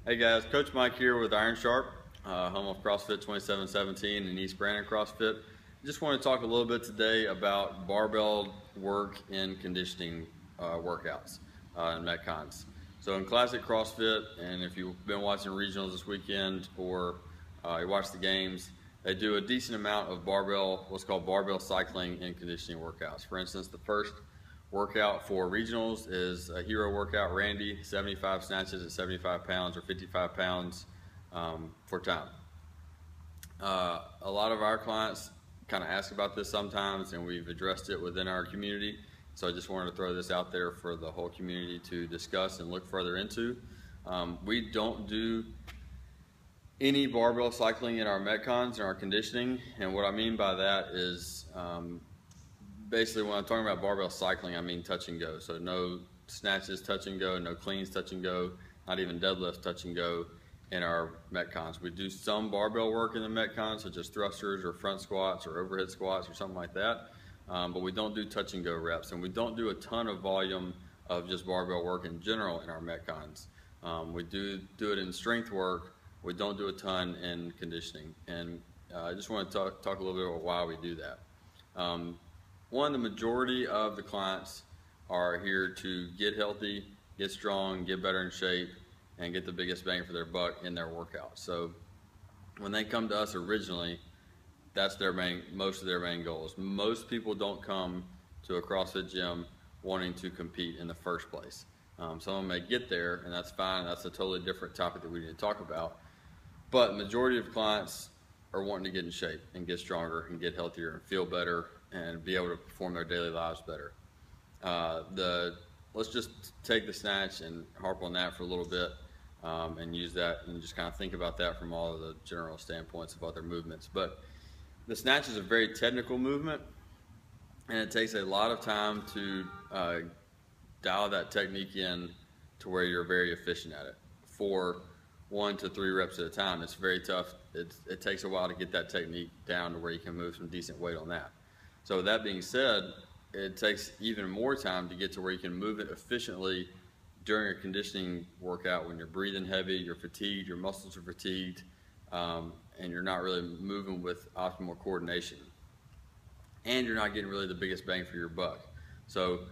Hey guys, Coach Mike here with Iron Sharp, home of CrossFit 2717 in East Brandon CrossFit. Just want to talk a little bit today about barbell work in conditioning workouts and Metcons. So in classic CrossFit, and if you've been watching regionals this weekend or you watch the games, they do a decent amount of what's called barbell cycling in conditioning workouts. For instance, the first workout for regionals is a hero workout, Randy, 75 snatches at 75 pounds or 55 pounds for time. A lot of our clients kind of ask about this sometimes, and we've addressed it within our community. So I just wanted to throw this out there for the whole community to discuss and look further into. We don't do any barbell cycling in our Metcons and our conditioning, and what I mean by that is basically, when I'm talking about barbell cycling, I mean touch and go. So no snatches, touch and go, no cleans, touch and go, not even deadlifts, touch and go in our Metcons. We do some barbell work in the Metcons, such as thrusters or front squats or overhead squats or something like that. But we don't do touch and go reps, and we don't do a ton of volume of just barbell work in general in our Metcons. We do it in strength work. We don't do a ton in conditioning, and I just want to talk a little bit about why we do that. One, the majority of the clients are here to get healthy, get strong, get better in shape, and get the biggest bang for their buck in their workout. So when they come to us originally, that's most of their main goals. Most people don't come to a CrossFit gym wanting to compete in the first place. Some of them may get there, and that's fine. That's a totally different topic that we need to talk about. But the majority of clients are wanting to get in shape and get stronger and get healthier and feel better and be able to perform their daily lives better. Let's just take the snatch and harp on that for a little bit and use that and just kind of think about that from all of the general standpoints of other movements. But the snatch is a very technical movement, and it takes a lot of time to dial that technique in to where you're very efficient at it. For 1 to 3 reps at a time, it's very tough. It takes a while to get that technique down to where you can move some decent weight on that. So with that being said, it takes even more time to get to where you can move it efficiently during a conditioning workout when you're breathing heavy, you're fatigued, your muscles are fatigued, and you're not really moving with optimal coordination. And you're not getting really the biggest bang for your buck. So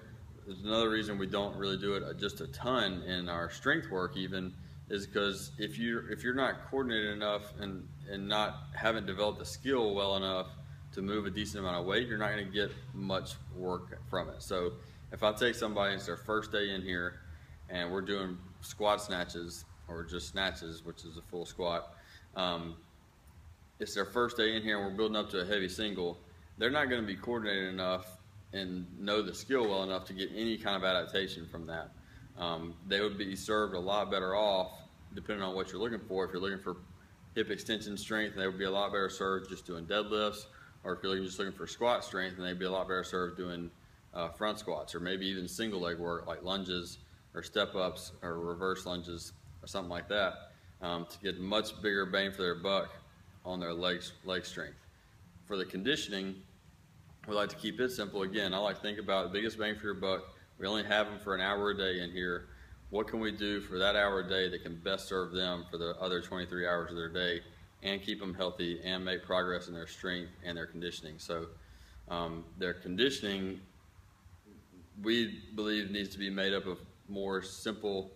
there's another reason we don't really do it just a ton in our strength work even, is because if you're not coordinated enough and haven't developed the skill well enough to move a decent amount of weight, you're not going to get much work from it. So if I take somebody, it's their first day in here, and we're doing squat snatches, or just snatches, which is a full squat. It's their first day in here, and we're building up to a heavy single. They're not going to be coordinated enough and know the skill well enough to get any kind of adaptation from that. They would be served a lot better off, depending on what you're looking for. If you're looking for hip extension strength, they would be a lot better served just doing deadlifts. Or if you're just looking for squat strength, then they'd be a lot better served doing front squats, or maybe even single leg work like lunges or step ups or reverse lunges or something like that, to get much bigger bang for their buck on their leg strength. For the conditioning, we like to keep it simple. Again, I like to think about the biggest bang for your buck. We only have them for an hour a day in here. What can we do for that hour a day that can best serve them for the other 23 hours of their day and keep them healthy and make progress in their strength and their conditioning? So their conditioning, we believe, needs to be made up of more simple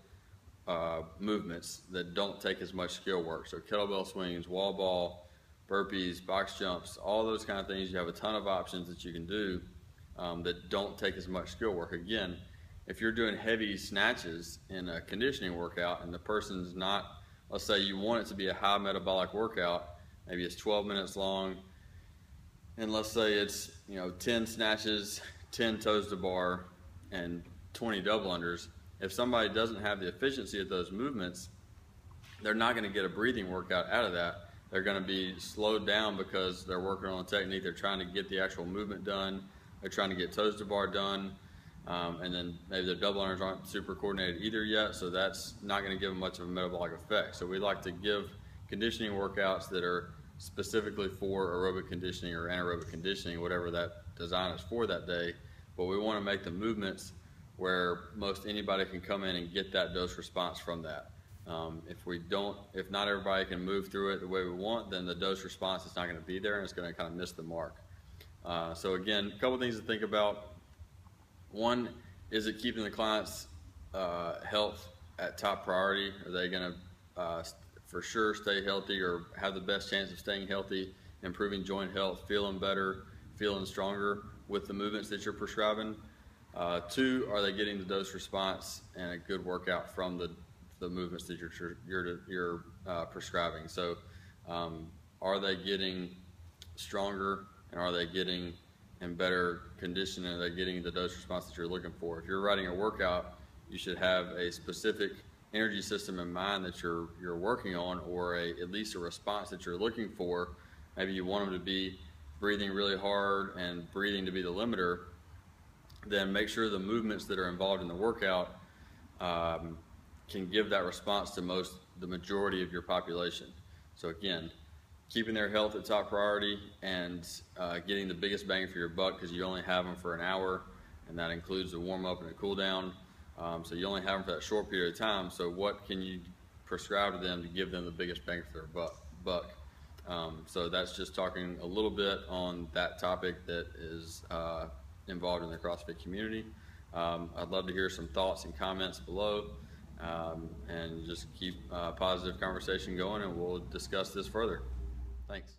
movements that don't take as much skill work. So kettlebell swings, wall ball, burpees, box jumps, all those kind of things. You have a ton of options that you can do that don't take as much skill work. Again, if you're doing heavy snatches in a conditioning workout and the person's not, let's say you want it to be a high metabolic workout, maybe it's 12 minutes long, and let's say it's 10 snatches, 10 toes to bar, and 20 double unders. If somebody doesn't have the efficiency of those movements, they're not going to get a breathing workout out of that. They're going to be slowed down because they're working on a technique. They're trying to get the actual movement done. They're trying to get toes to bar done. And then maybe their double unders aren't super coordinated either yet, so that's not going to give them much of a metabolic effect. So we like to give conditioning workouts that are specifically for aerobic conditioning or anaerobic conditioning, whatever that design is for that day. But we want to make the movements where most anybody can come in and get that dose response from that. If not everybody can move through it the way we want, then the dose response is not going to be there, and it's going to kind of miss the mark. So again, a couple things to think about. One, is it keeping the client's health at top priority? Are they going to for sure stay healthy or have the best chance of staying healthy, improving joint health, feeling better, feeling stronger with the movements that you're prescribing? Two, are they getting the dose response and a good workout from the movements that you're prescribing? So are they getting stronger, and are they getting in better condition, and are they getting the dose response that you're looking for? If you're writing a workout, you should have a specific energy system in mind that you're working on, or at least a response that you're looking for. Maybe you want them to be breathing really hard and breathing to be the limiter. Then make sure the movements that are involved in the workout can give that response to the majority of your population. So again, keeping their health at top priority and getting the biggest bang for your buck, because you only have them for an hour, and that includes a warm up and a cool down. So you only have them for that short period of time. So what can you prescribe to them to give them the biggest bang for their buck? So that's just talking a little bit on that topic that is involved in the CrossFit community. I'd love to hear some thoughts and comments below, and just keep positive conversation going, and we'll discuss this further. Thanks.